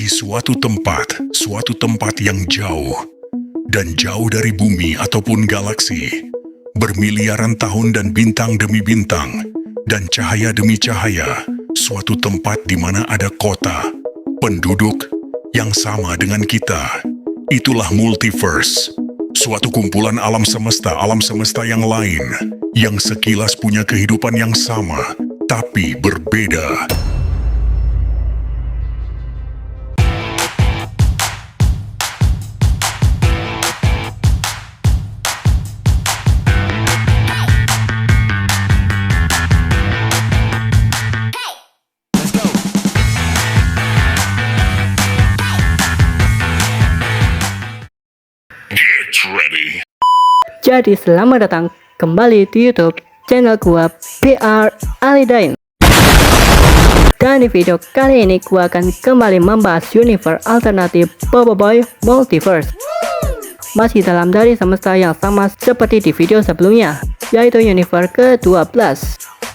suatu tempat yang jauh, dan jauh dari bumi ataupun galaksi, bermiliaran tahun dan bintang demi bintang, dan cahaya demi cahaya, suatu tempat di mana ada kota, penduduk yang sama dengan kita. Itulah multiverse, suatu kumpulan alam semesta yang lain, yang sekilas punya kehidupan yang sama, tapi berbeda. Jadi selamat datang kembali di YouTube channel gua PR Alidain. Dan di video kali ini gua akan kembali membahas universe alternatif Bobo Boy Multiverse. Masih dalam dari semesta yang sama seperti di video sebelumnya, yaitu universe ke-12.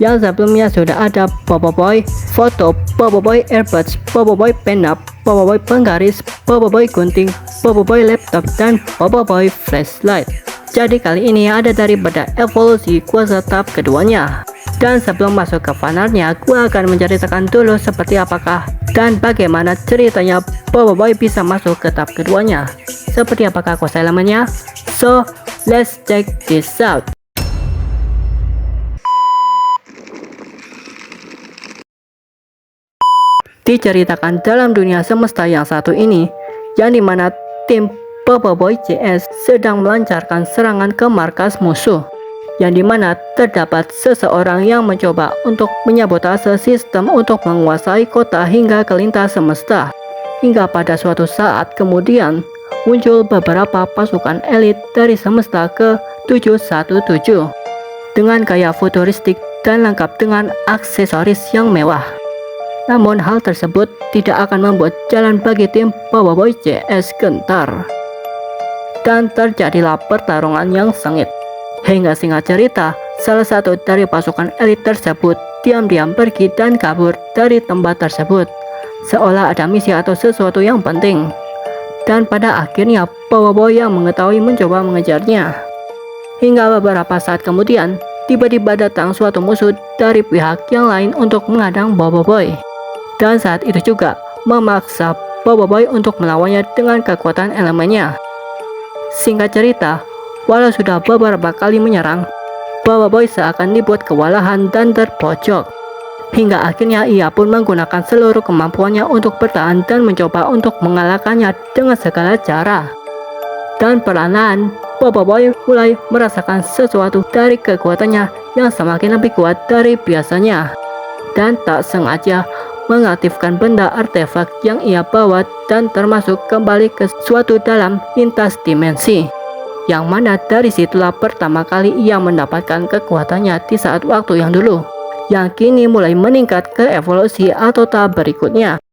Yang sebelumnya sudah ada Bobo Boy Foto, Bobo Boy Earbuds, Bobo Boy Pen-Up, Bobo Boy Penggaris, Bobo Boy Gunting, Bobo Boy Laptop, dan Bobo Boy Flashlight. Jadi kali ini ada daripada evolusi kuasa tahap keduanya. Dan sebelum masuk ke fanartnya, gua akan menceritakan dulu seperti apakah dan bagaimana ceritanya Bobo Boy bisa masuk ke tahap keduanya. Seperti apakah kuasa elemennya? So, let's check this out. Diceritakan dalam dunia semesta yang satu ini, yang dimana tim Bobo Boy CS sedang melancarkan serangan ke markas musuh, yang dimana terdapat seseorang yang mencoba untuk menyabotase sistem untuk menguasai kota hingga ke lintas semesta. Hingga pada suatu saat kemudian muncul beberapa pasukan elit dari semesta ke-717 dengan gaya futuristik dan lengkap dengan aksesoris yang mewah. Namun hal tersebut tidak akan membuat jalan bagi tim Bobo Boy CS gentar. Dan terjadilah pertarungan yang sengit. Hingga singkat cerita, salah satu dari pasukan elit tersebut diam-diam pergi dan kabur dari tempat tersebut, seolah ada misi atau sesuatu yang penting. Dan pada akhirnya Bobo Boy yang mengetahui mencoba mengejarnya. Hingga beberapa saat kemudian, tiba-tiba datang suatu musuh dari pihak yang lain untuk menghadang Bobo Boy. Dan saat itu juga memaksa Bobo Boy untuk melawannya dengan kekuatan elemennya. Singkat cerita, walau sudah beberapa kali menyerang, Bobo Boy seakan dibuat kewalahan dan terpojok. Hingga akhirnya ia pun menggunakan seluruh kemampuannya untuk bertahan dan mencoba untuk mengalahkannya dengan segala cara. Dan perlahan Bobo Boy mulai merasakan sesuatu dari kekuatannya yang semakin lebih kuat dari biasanya. Dan tak sengaja mengaktifkan benda artefak yang ia bawa dan termasuk kembali ke suatu dalam lintas dimensi, yang mana dari situlah pertama kali ia mendapatkan kekuatannya di saat waktu yang dulu, yang kini mulai meningkat ke evolusi atau tahap berikutnya.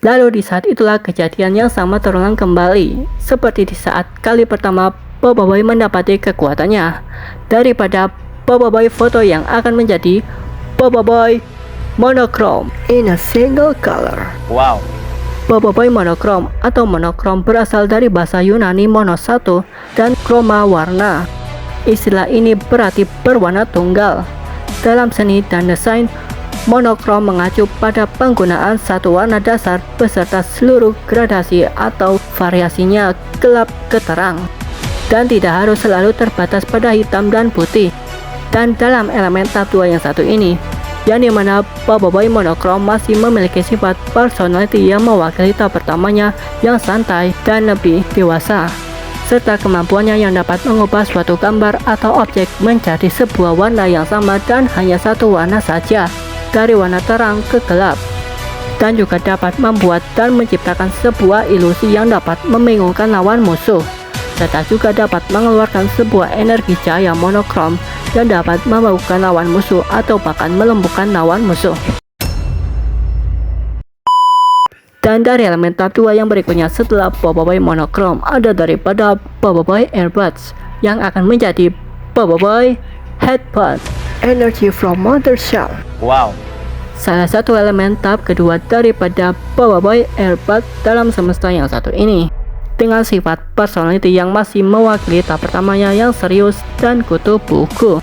Lalu di saat itulah kejadian yang sama terulang kembali, seperti di saat kali pertama Bobo Boy mendapati kekuatannya, daripada Bobo Boy Foto yang akan menjadi Bobo Boy Monochrome in a single color. Wow. Bobo Boy Monochrome atau monokrom berasal dari bahasa Yunani mono satu dan chroma warna. Istilah ini berarti berwarna tunggal. Dalam seni dan desain, monokrom mengacu pada penggunaan satu warna dasar beserta seluruh gradasi atau variasinya gelap ke terang, dan tidak harus selalu terbatas pada hitam dan putih. Dan dalam elemen tahap 2 yang satu ini, yang dimana Bobo Boy Monochrome masih memiliki sifat personality yang mewakili tahap pertamanya yang santai dan lebih dewasa, serta kemampuannya yang dapat mengubah suatu gambar atau objek menjadi sebuah warna yang sama dan hanya satu warna saja, dari warna terang ke gelap, dan juga dapat membuat dan menciptakan sebuah ilusi yang dapat membingungkan lawan musuh, serta juga dapat mengeluarkan sebuah energi cahaya monokrom yang dapat memabukkan lawan musuh atau bahkan melumpuhkan lawan musuh. Dan dari elemen tahap 2 yang berikutnya setelah Bobo Boy Monochrome ada daripada Bobo Boy Earbuds yang akan menjadi Bobo Boy Headphone Energy from Mother Shell. Wow. Salah satu elemen tahap kedua daripada Power Boy Airbud dalam semesta yang satu ini, dengan sifat personality yang masih mewakili tahap pertamanya yang serius dan kutu buku.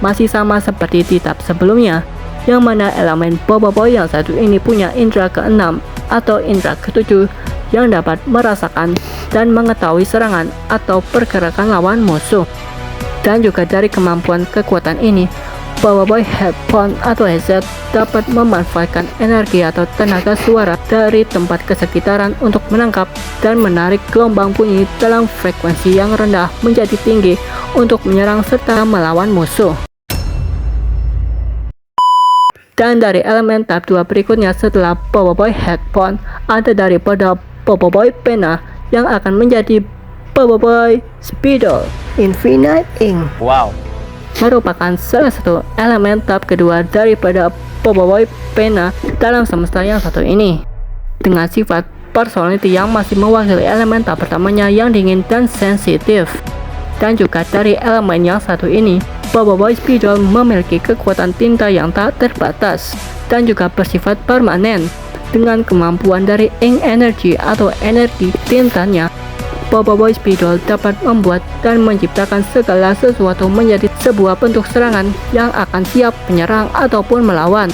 Masih sama seperti di tahap sebelumnya, yang mana elemen Power Boy yang satu ini punya indera keenam atau indera ketujuh yang dapat merasakan dan mengetahui serangan atau pergerakan lawan musuh. Dan juga dari kemampuan kekuatan ini, Power Boy Headphone atau headset dapat memanfaatkan energi atau tenaga suara dari tempat kesekitaran untuk menangkap dan menarik gelombang bunyi dalam frekuensi yang rendah menjadi tinggi untuk menyerang serta melawan musuh. Dan dari elemen tahap 2 berikutnya setelah Power Boy Headphone ada daripada Power Boy Pena yang akan menjadi Power Boy Speedo Infinite Ink. Wow. Merupakan salah satu elemen tahap kedua daripada Power Boy Pena dalam semesta yang satu ini, dengan sifat personality yang masih mewakili elemen tahap pertamanya yang dingin dan sensitif. Dan juga dari elemen yang satu ini, Power Boy Speedo memiliki kekuatan tinta yang tak terbatas dan juga bersifat permanen. Dengan kemampuan dari ink energy atau energi tintanya, Power Boy Speedo dapat membuat dan menciptakan segala sesuatu menjadi sebuah bentuk serangan yang akan siap menyerang ataupun melawan,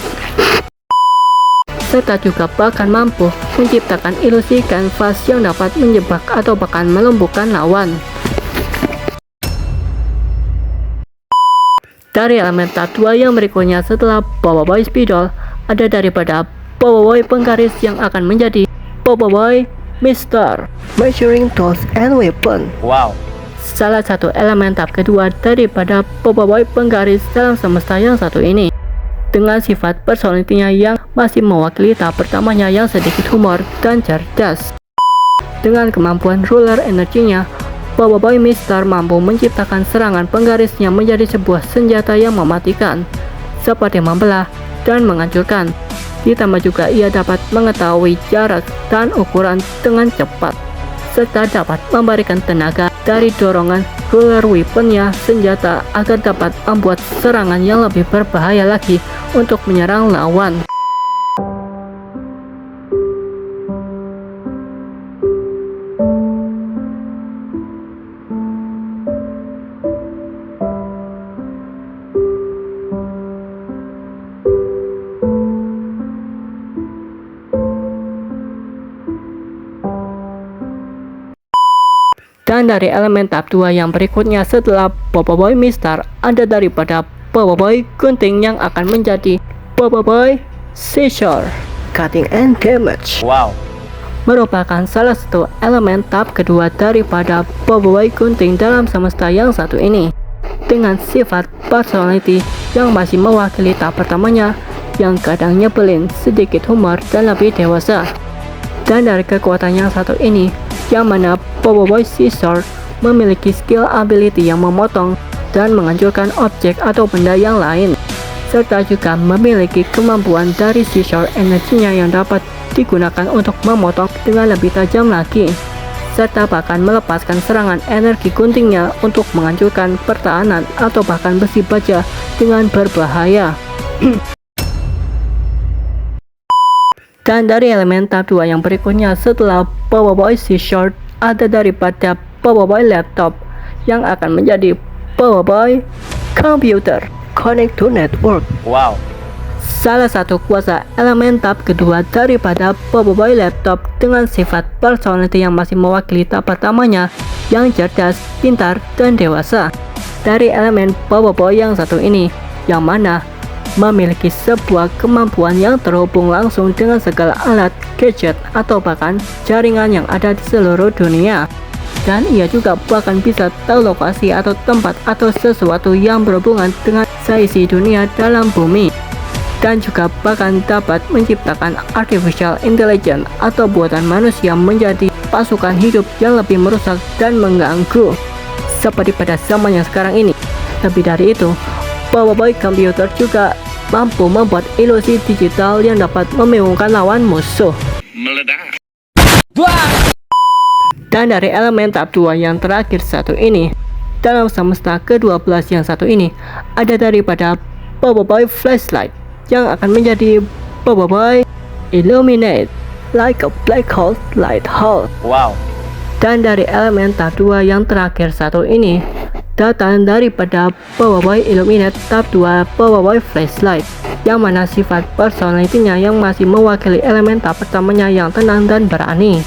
serta juga bahkan mampu menciptakan ilusi kanvas yang dapat menjebak atau bahkan melumpuhkan lawan. Dari elemen tahap 2 yang berikutnya setelah Power Boy Speedo ada daripada Power Boy Penggaris yang akan menjadi Power Boy Mister Measuring Tools and Weapon. Wow. Salah satu elemen tahap kedua daripada Power Boy Penggaris dalam semesta yang satu ini, dengan sifat personalitinya yang masih mewakili tahap pertamanya yang sedikit humor dan cerdas. Dengan kemampuan ruler energinya, Power Boy Mister mampu menciptakan serangan penggarisnya menjadi sebuah senjata yang mematikan, seperti membelah dan menghancurkan. Ditambah juga ia dapat mengetahui jarak dan ukuran dengan cepat, serta dapat memberikan tenaga dari dorongan ruler weaponnya senjata agar dapat membuat serangan yang lebih berbahaya lagi untuk menyerang lawan. Dan dari elemen tahap 2 yang berikutnya setelah Power Boy Mister ada daripada Power Boy Gunting yang akan menjadi Power Boy Scissor Cutting and Damage. Wow. Merupakan salah satu elemen tahap kedua daripada Power Boy Gunting dalam semesta yang satu ini, dengan sifat personality yang masih mewakili tahap pertamanya yang kadang nyebelin, sedikit humor dan lebih dewasa. Dan dari kekuatan yang satu ini, yang mana Power Boy Scissor memiliki skill ability yang memotong dan menghancurkan objek atau benda yang lain, serta juga memiliki kemampuan dari scissor energinya yang dapat digunakan untuk memotong dengan lebih tajam lagi, serta bahkan melepaskan serangan energi guntingnya untuk menghancurkan pertahanan atau bahkan besi baja dengan berbahaya. Dan dari elemen tahap 2 yang berikutnya setelah Power Boy Scissor ada daripada Power Boy Laptop yang akan menjadi Power Boy Computer Connect to Network. Wow. Salah satu kuasa elemen tahap kedua daripada Power Boy Laptop dengan sifat personality yang masih mewakili tahap pertamanya yang cerdas, pintar, dan dewasa. Dari elemen Power Boy yang satu ini, yang mana memiliki sebuah kemampuan yang terhubung langsung dengan segala alat, gadget, atau bahkan jaringan yang ada di seluruh dunia. Dan ia juga bahkan bisa tahu lokasi atau tempat atau sesuatu yang berhubungan dengan seisi dunia dalam bumi. Dan juga bahkan dapat menciptakan artificial intelligence atau buatan manusia menjadi pasukan hidup yang lebih merusak dan mengganggu, seperti pada zaman yang sekarang ini. Lebih dari itu, Power Boy Computer juga mampu membuat ilusi digital yang dapat membingungkan lawan musuh. Meledak. Dan dari elemen tahap 2 yang terakhir satu ini, dalam semesta ke-12 yang satu ini, ada daripada Power Boy Flashlight yang akan menjadi Boboiboy Illuminate like a black hole lighthouse. Wow. Dan dari elemen tahap 2 yang terakhir satu ini datang daripada Boboiboy Illuminate tahap 2 Boboiboy Flashlight, yang mana sifat personalitinya yang masih mewakili elemen tahap pertamanya yang tenang dan berani.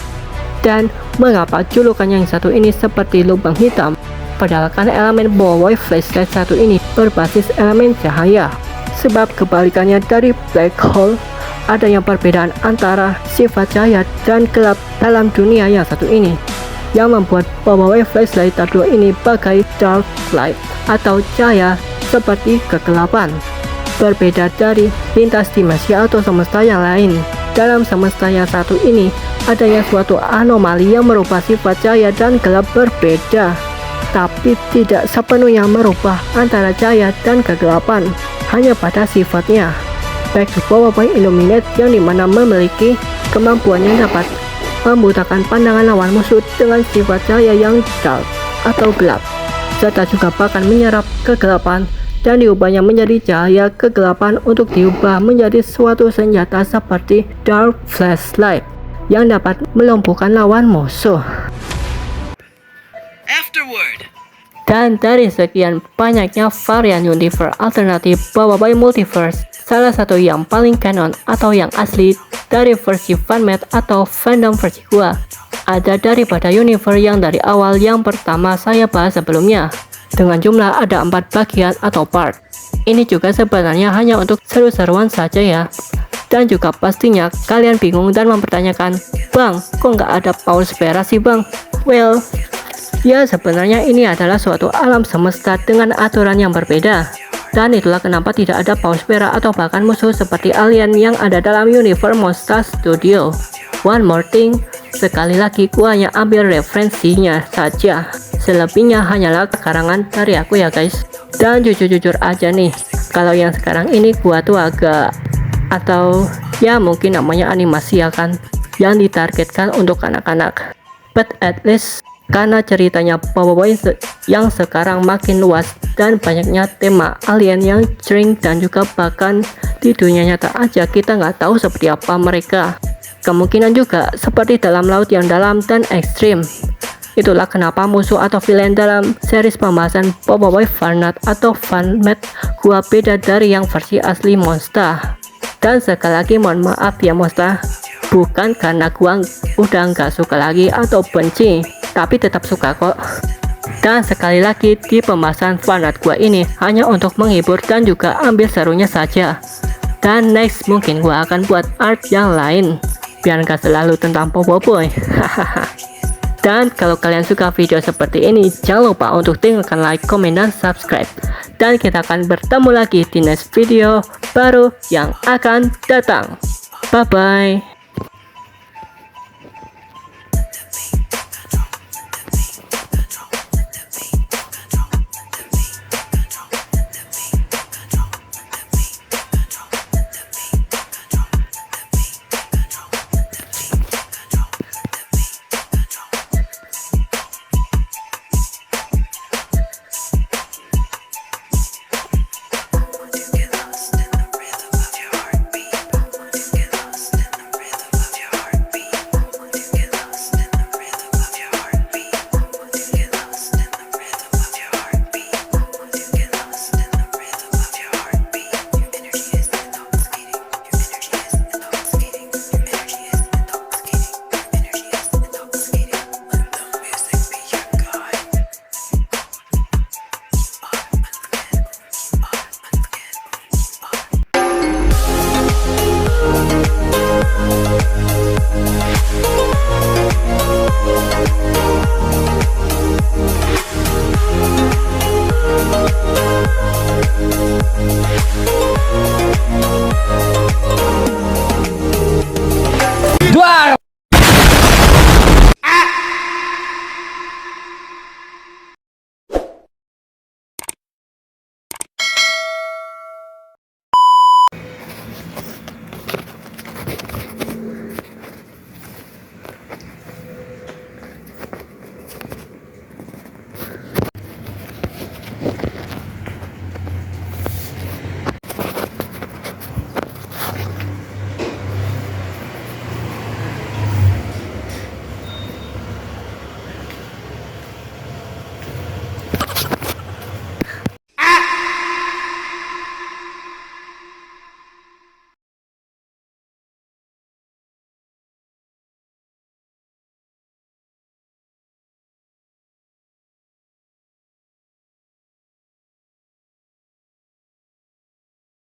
Dan mengapa julukan yang satu ini seperti lubang hitam? Padahal kan elemen Boboiboy Flashlight satu ini berbasis elemen cahaya. Sebab kebalikannya dari black hole, adanya perbedaan antara sifat cahaya dan gelap dalam dunia yang satu ini, yang membuat Boboiboy Flashlight tahap 2 ini bagai dark light atau cahaya seperti kegelapan. Berbeda dari lintas dimensi atau semesta yang lain. Dalam semesta yang satu ini, adanya suatu anomali yang merubah sifat cahaya dan gelap berbeda, tapi tidak sepenuhnya merubah antara cahaya dan kegelapan, hanya pada sifatnya. Baik Boboiboy Illuminate yang dimana memiliki kemampuan yang dapat membutakan pandangan lawan musuh dengan sifat cahaya yang dark atau gelap, serta juga bahkan menyerap kegelapan dan diubahnya menjadi cahaya kegelapan untuk diubah menjadi suatu senjata seperti Dark Flashlight yang dapat melumpuhkan lawan musuh. Dan dari sekian banyaknya varian universe alternatif Boboiboy Multiverse, salah satu yang paling canon atau yang asli dari versi fanmade atau fandom versi gua ada daripada universe yang dari awal yang pertama saya bahas sebelumnya, dengan jumlah ada 4 bagian atau part. Ini juga sebenarnya hanya untuk seru-seruan saja ya. Dan juga pastinya kalian bingung dan mempertanyakan, "Bang, kok nggak ada Paul Spera sih bang?" Well, ya sebenarnya ini adalah suatu alam semesta dengan aturan yang berbeda. Dan itulah kenapa tidak ada Paul Spera atau bahkan musuh seperti alien yang ada dalam universe Monster Studio. One more thing, sekali lagi gua hanya ambil referensinya saja. Selebihnya hanyalah karangan dari aku ya guys. Dan jujur-jujur aja nih, kalau yang sekarang ini gua tuh agak, atau ya mungkin namanya animasi ya kan, yang ditargetkan untuk anak-anak. But at least karena ceritanya Boboiboy yang sekarang makin luas dan banyaknya tema alien yang sering dan juga bahkan di dunia nyata aja kita nggak tahu seperti apa mereka. Kemungkinan juga seperti dalam laut yang dalam dan ekstrim. Itulah kenapa musuh atau villain dalam series pembahasan Boboiboy Fanart atau Fanmade gua beda dari yang versi asli Monster. Dan sekali lagi mohon maaf ya Monster, bukan karena gua udah nggak suka lagi atau benci, tapi tetap suka kok. Dan sekali lagi di pembahasan fanart gua ini hanya untuk menghibur dan juga ambil serunya saja. Dan next mungkin gua akan buat art yang lain biar nggak selalu tentang Boboiboy. Dan kalau kalian suka video seperti ini, jangan lupa untuk tinggalkan like, komen, dan subscribe. Dan kita akan bertemu lagi di next video baru yang akan datang. Bye bye.